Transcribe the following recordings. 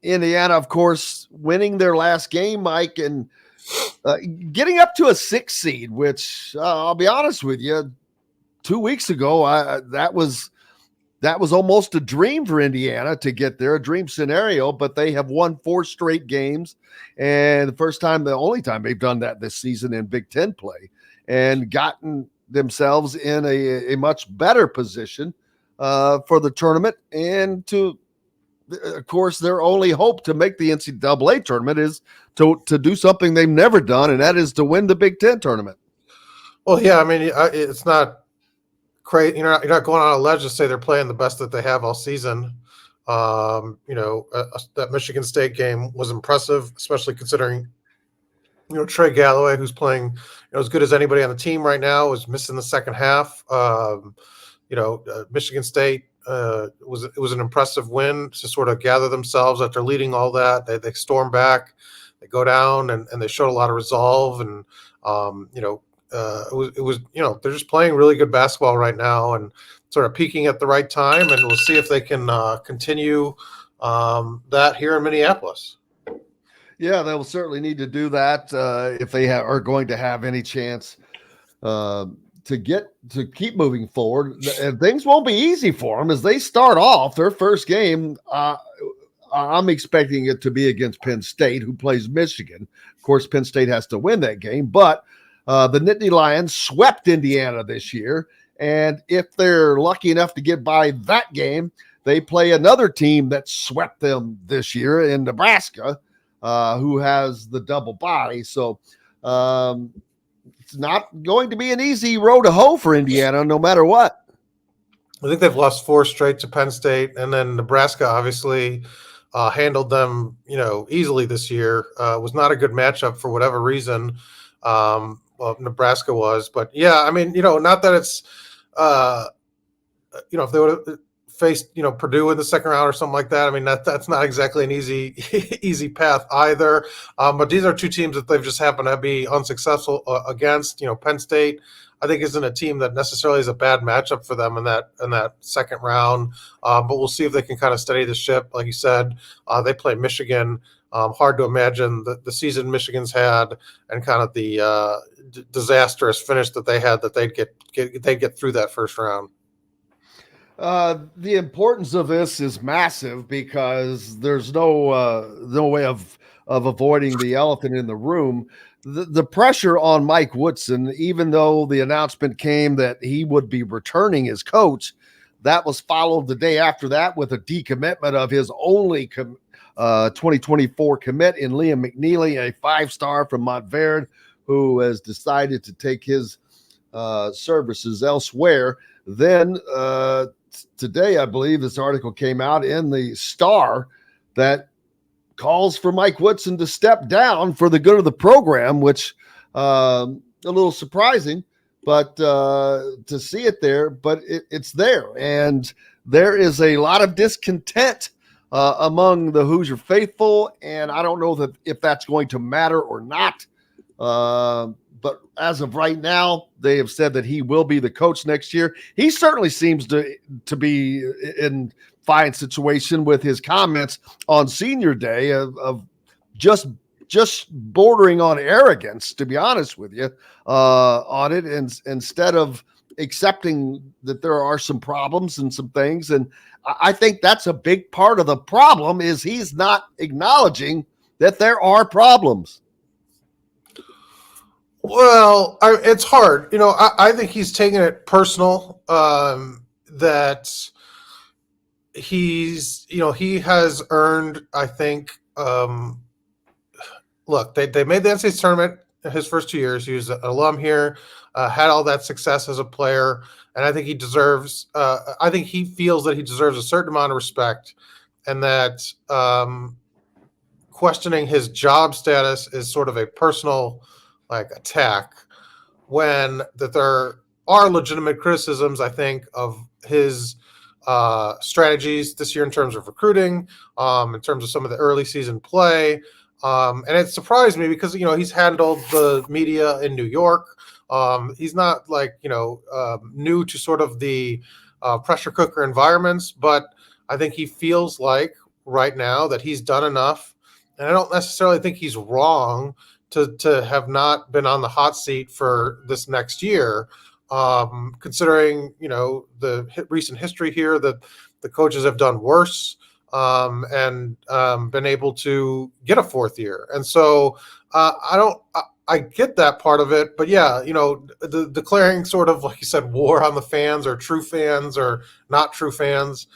Indiana, of course, winning their last game, Mike, and getting up to a 6 seed, which I'll be honest with you, 2 weeks ago, that was almost a dream for Indiana to get there, a dream scenario, but they have won 4 straight games. And the only time they've done that this season in Big Ten play, and gotten themselves in a much better position for the tournament. And of course, their only hope to make the NCAA tournament is to do something they've never done, and that is to win the Big Ten tournament. Well, yeah, I mean, it's not crazy. You're not going on a ledge to say they're playing the best that they have all season. That Michigan State game was impressive, especially considering, Trey Galloway, who's playing, as good as anybody on the team right now, was missing the second half. Michigan State it was an impressive win to sort of gather themselves after leading all that. They storm back, they go down, and they showed a lot of resolve. And it was they're just playing really good basketball right now and sort of peaking at the right time. And we'll see if they can continue that here in Minneapolis. Yeah, they will certainly need to do that if they are going to have any chance to keep moving forward. And things won't be easy for them as they start off their first game. I'm expecting it to be against Penn State, who plays Michigan. Of course, Penn State has to win that game, but the Nittany Lions swept Indiana this year. And if they're lucky enough to get by that game, they play another team that swept them this year in Nebraska, who has the double body. So it's not going to be an easy road to hoe for Indiana, no matter what. I think they've lost 4 straight to Penn State, and then Nebraska obviously handled them, easily this year. Was not a good matchup for whatever reason. Nebraska was, but yeah, I mean, not that it's, if they would have faced, Purdue in the second round or something like that, I mean, that's not exactly an easy path either. But these are 2 teams that they've just happened to be unsuccessful against. Penn State, I think, isn't a team that necessarily is a bad matchup for them in that second round. But we'll see if they can kind of steady the ship. Like you said, they play Michigan. Hard to imagine the season Michigan's had and kind of the disastrous finish that they had, that they'd get through that first round. The importance of this is massive because there's no way of avoiding the elephant in the room. The pressure on Mike Woodson, even though the announcement came that he would be returning as coach, that was followed the day after that with a decommitment of his only 2024 commit in Liam McNeely, a 5-star from Montverde, who has decided to take his services elsewhere. Then today, I believe this article came out in the Star that calls for Mike Woodson to step down for the good of the program, which a little surprising, but to see it there, but it's there. And there is a lot of discontent among the Hoosier faithful, and I don't know if that's going to matter or not. But as of right now, they have said that he will be the coach next year. He certainly seems to be in fine situation with his comments on senior day of just bordering on arrogance, to be honest with you, on it. And instead of accepting that there are some problems and some things. And I think that's a big part of the problem is he's not acknowledging that there are problems. Well, it's hard. I think he's taking it personal, that he's, he has earned, I think, look, they made the NCAA tournament his first 2 years. He was an alum here, had all that success as a player. And I think he deserves, I think he feels that he deserves a certain amount of respect, and that questioning his job status is sort of a personal attack, when that there are legitimate criticisms, I think, of his strategies this year in terms of recruiting, in terms of some of the early season play. And it surprised me because, he's handled the media in New York. He's not new to sort of the pressure cooker environments, but I think he feels like right now that he's done enough, and I don't necessarily think he's wrong to have not been on the hot seat for this next year, considering the recent history here that the coaches have done worse, and been able to get a fourth year, and so I don't. I get that part of it, but yeah, declaring sort of, like you said, war on the fans, or true fans or not true fans.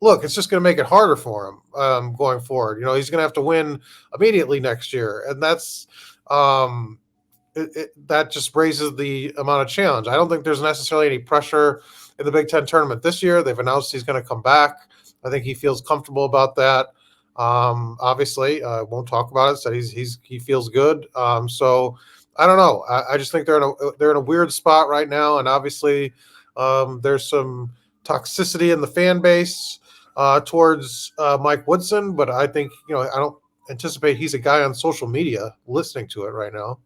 Look, it's just going to make it harder for him going forward. He's going to have to win immediately next year, and that's that just raises the amount of challenge. I don't think there's necessarily any pressure in the Big Ten tournament this year. They've announced he's going to come back. I think he feels comfortable about that. Obviously, won't talk about it. Said he feels good. So I don't know. I just think they're in a weird spot right now, and obviously, there's some toxicity in the fan base towards Mike Woodson. But I think I don't anticipate he's a guy on social media listening to it right now.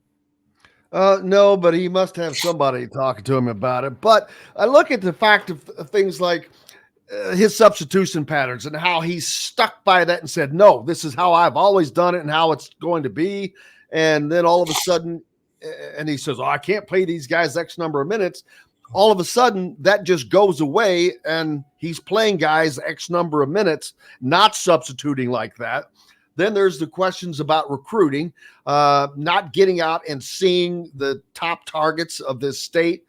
No, but he must have somebody talking to him about it. But I look at the fact of things like his substitution patterns and how he's stuck by that and said, no, this is how I've always done it and how it's going to be. And then all of a sudden, and he says, oh, I can't play these guys X number of minutes. All of a sudden, that just goes away, and he's playing guys X number of minutes, not substituting like that. Then there's the questions about recruiting, not getting out and seeing the top targets of this state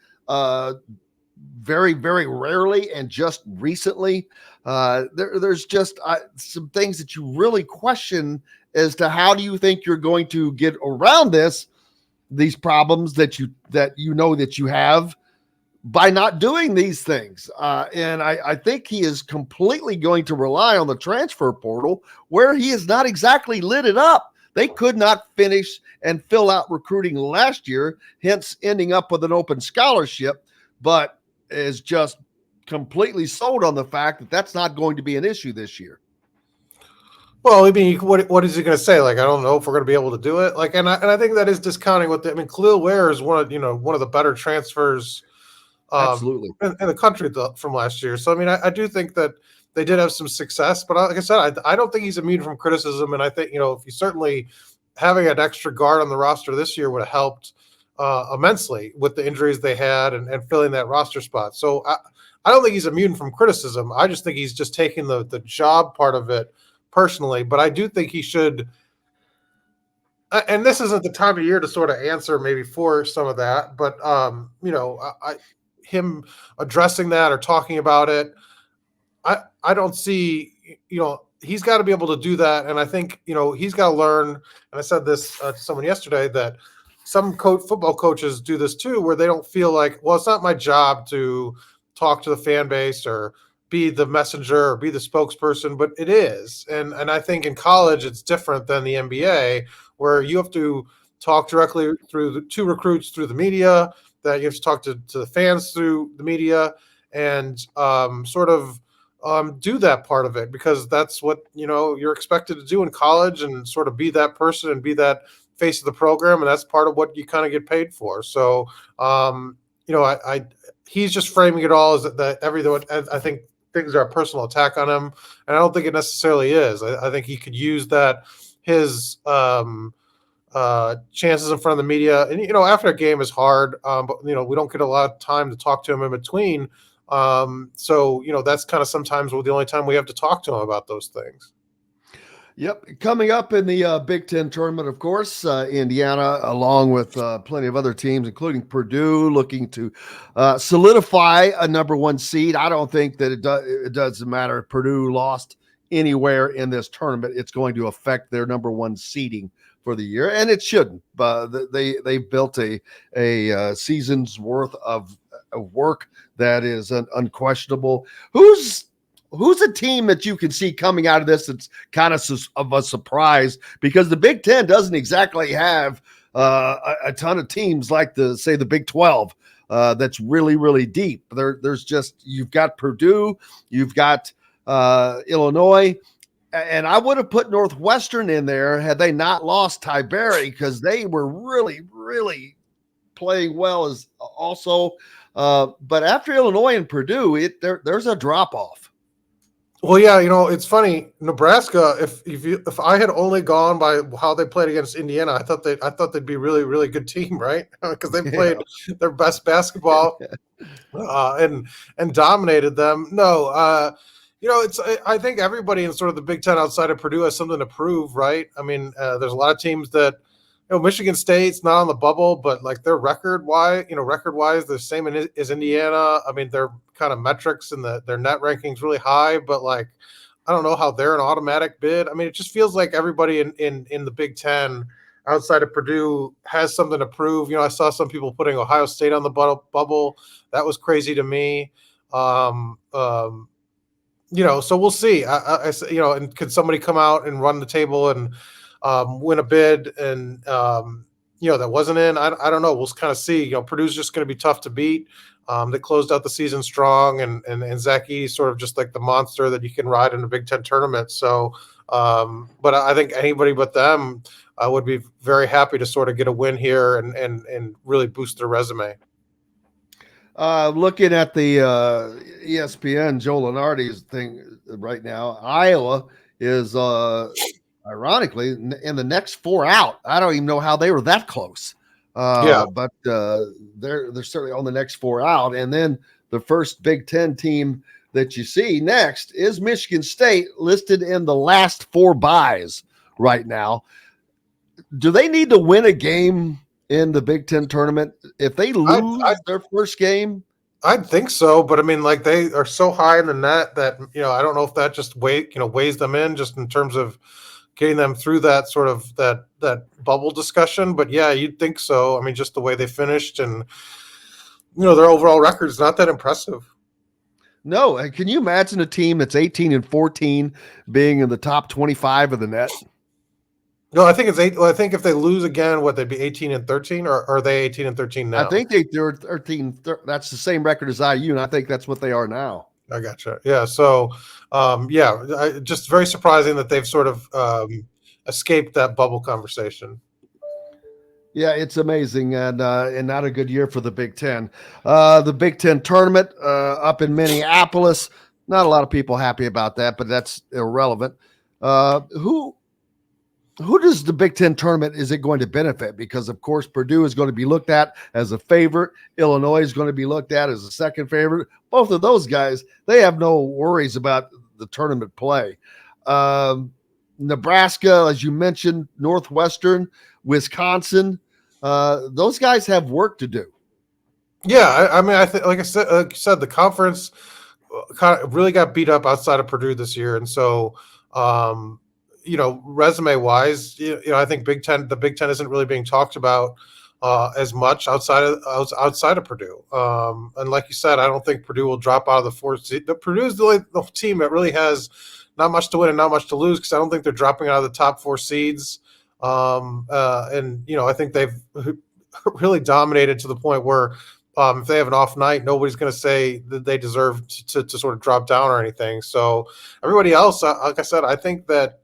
very, very rarely, and just recently. There's just some things that you really question as to how do you think you're going to get around these problems that you have by not doing these things. And I think he is completely going to rely on the transfer portal, where he has not exactly lit it up. They could not finish and fill out recruiting last year, hence ending up with an open scholarship, but is just completely sold on the fact that that's not going to be an issue this year. Well, I mean, what is he going to say? Like, I don't know if we're going to be able to do it. Like, and I think that is discounting what Khalil Ware is one of the better transfers Absolutely in the country from last year. So, I mean, I do think that they did have some success, but like I said, I don't think he's immune from criticism. And I think, if you certainly having an extra guard on the roster this year would have helped immensely with the injuries they had and filling that roster spot. So I don't think he's immune from criticism. I just think he's just taking the job part of it personally. But I do think he should, and this isn't the time of year to sort of answer maybe for some of that, but him addressing that or talking about it, I don't see, he's got to be able to do that. And I think, he's got to learn, and I said this to someone yesterday, that some football coaches do this too, where they don't feel like, well, it's not my job to talk to the fan base or be the messenger or be the spokesperson, but it is. And I think in college, it's different than the NBA, where you have to talk directly to recruits through the media, that you have to talk to the fans through the media, and sort of do that part of it, because that's what you're expected to do in college, and sort of be that person and be that face of the program, and that's part of what you kind of get paid for. So he's just framing it all as that everything. I think things are a personal attack on him, and I don't think it necessarily is. I think he could use that his chances in front of the media, and after a game is hard, but we don't get a lot of time to talk to him in between. So that's kind of sometimes the only time we have to talk to him about those things. Yep. Coming up in the Big Ten tournament, of course, Indiana, along with plenty of other teams, including Purdue, looking to solidify a number one seed. I don't think that it doesn't matter if Purdue lost anywhere in this tournament. It's going to affect their number one seeding for the year, and it shouldn't. But they built a season's worth of work that is unquestionable. Who's a team that you can see coming out of this that's kind of a surprise? Because the Big Ten doesn't exactly have a ton of teams like the Big 12 that's really, really deep. There's just, you've got Purdue, you've got Illinois, and I would have put Northwestern in there had they not lost Tiberi, because they were really, really playing well as also. But after Illinois and Purdue, there's a drop off. Well, yeah, it's funny. Nebraska. If I had only gone by how they played against Indiana, I thought they'd be really really good team, right? Because they played Yeah. their best basketball and dominated them. No, it's I think everybody in sort of the Big Ten outside of Purdue has something to prove, right? I mean, there's a lot of teams that Michigan State's not on the bubble, but like their record wise, the same as Indiana. I mean, their kind of metrics and their net rankings really high, but like I don't know how they're an automatic bid. I mean, it just feels like everybody in the Big Ten outside of Purdue has something to prove. I saw some people putting Ohio State on the bubble. That was crazy to me. Um, um, so we'll see. And could somebody come out and run the table and win a bid and that wasn't in? I don't know. We'll kind of see. Purdue's just going to be tough to beat. They closed out the season strong, and Zach Edey's sort of just like the monster that you can ride in a Big Ten tournament. So, but I think anybody but them would be very happy to sort of get a win here and really boost their resume. Looking at the ESPN, Joe Lenardi's thing right now, Iowa is ironically in the next four out. I don't even know how they were that close, Yeah, but they're certainly on the next four out. And then the first Big Ten team that you see next is Michigan State, listed in the last four buys right now. Do they need to win a game in the Big Ten tournament? If they I lose their first game, I think so, but I mean, like they are so high in the net that I don't know if that just weighs them in just in terms of getting them through that sort of that bubble discussion. But yeah, you'd think so. I mean, just the way they finished and their overall record is not that impressive. no. And can you imagine a team that's 18-14 being in the top 25 of the net? No, I think it's eight. Well, I think if they lose again, what they'd be 18-13, or are they 18-13 I now? think they're 13. That's the same record as IU, and I think that's what they are now. I gotcha. Yeah. So, just very surprising that they've sort of escaped that bubble conversation. Yeah, it's amazing, and not a good year for the Big Ten. The Big Ten tournament up in Minneapolis. Not a lot of people happy about that, but that's irrelevant. Who does the Big Ten tournament is it going to benefit? Because of course Purdue is going to be looked at as a favorite. Illinois is going to be looked at as a second favorite. Both of those guys, they have no worries about the tournament play. Nebraska, as you mentioned, Northwestern, Wisconsin, those guys have work to do. Yeah, I mean, I think, like I said, the conference kind of really got beat up outside of Purdue this year, and so, resume wise, I think the Big Ten isn't really being talked about as much outside of Purdue. And like you said, I don't think Purdue will drop out of the fourth seed. Purdue's the team that really has not much to win and not much to lose because I don't think they're dropping out of the top four seeds. I think they've really dominated to the point where if they have an off night, nobody's going to say that they deserve to sort of drop down or anything. So everybody else, like I said, I think that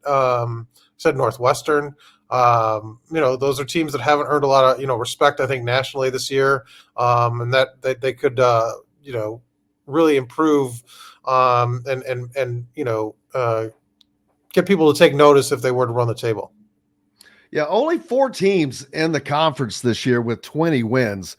said Northwestern, those are teams that haven't earned a lot of respect. I think nationally this year, and that they could really improve and get people to take notice if they were to run the table. Yeah, only four teams in the conference this year with 20 wins.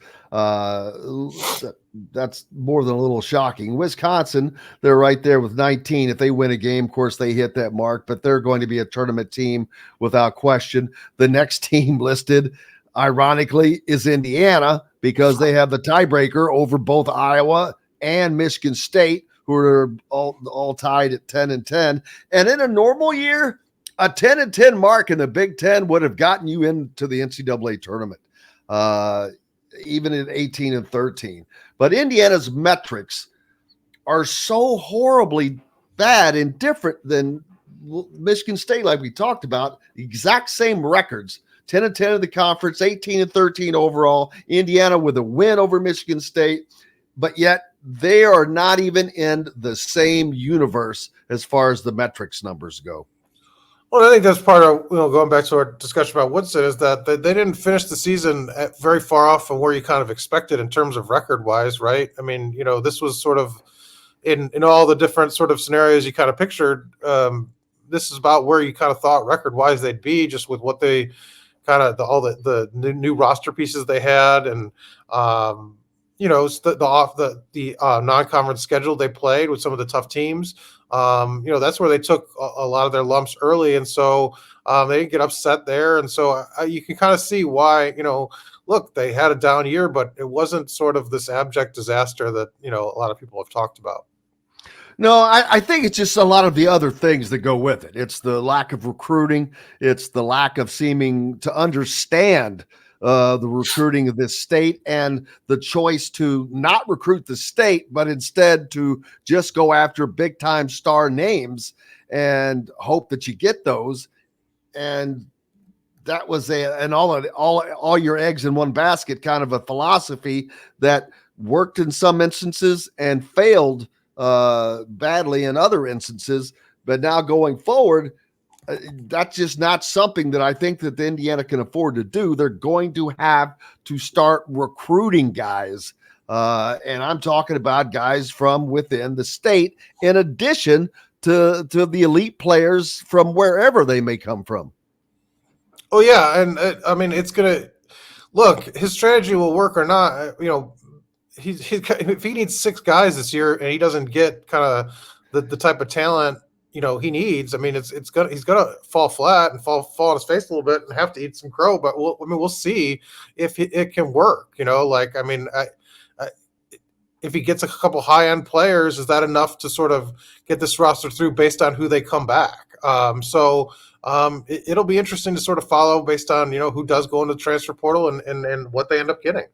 That's more than a little shocking. Wisconsin, they're right there with 19. If they win a game, of course, they hit that mark, but they're going to be a tournament team without question. The next team listed, ironically, is Indiana because they have the tiebreaker over both Iowa and Michigan State, who are all tied at 10-10. And in a normal year, a 10-10 mark in the Big Ten would have gotten you into the NCAA tournament, even at 18-13. But Indiana's metrics are so horribly bad and different than Michigan State, like we talked about. Exact same records: 10-10 in the conference, 18-13 overall. Indiana with a win over Michigan State, but yet they are not even in the same universe as far as the metrics numbers go. Well, I think that's part of going back to our discussion about Woodson is that they didn't finish the season very far off from where you kind of expected in terms of record wise, right? I mean, this was sort of in all the different sort of scenarios you kind of pictured, this is about where you kind of thought record wise they'd be, just with what they kind of all the new roster pieces they had, and the non-conference schedule they played with some of the tough teams. That's where they took a lot of their lumps early, and so they didn't get upset there. And so you can kind of see why, look, they had a down year, but it wasn't sort of this abject disaster that, a lot of people have talked about. No, I think it's just a lot of the other things that go with it. It's the lack of recruiting. It's the lack of seeming to understand the recruiting of this state, and the choice to not recruit the state, but instead to just go after big time star names and hope that you get those. And that was all your eggs in one basket kind of a philosophy that worked in some instances and failed badly in other instances. But now going forward, that's just not something that I think that the Indiana can afford to do. They're going to have to start recruiting guys. And I'm talking about guys from within the state, in addition to the elite players from wherever they may come from. Oh yeah. And I mean, it's going to look, his strategy will work or not. If he needs 6 guys this year and he doesn't get kind of the type of talent he needs, I mean, he's gonna fall flat and fall on his face a little bit and have to eat some crow. But we'll see if it can work. If he gets a couple high end players, is that enough to sort of get this roster through based on who they come back? It'll be interesting to sort of follow based on who does go into the transfer portal and what they end up getting.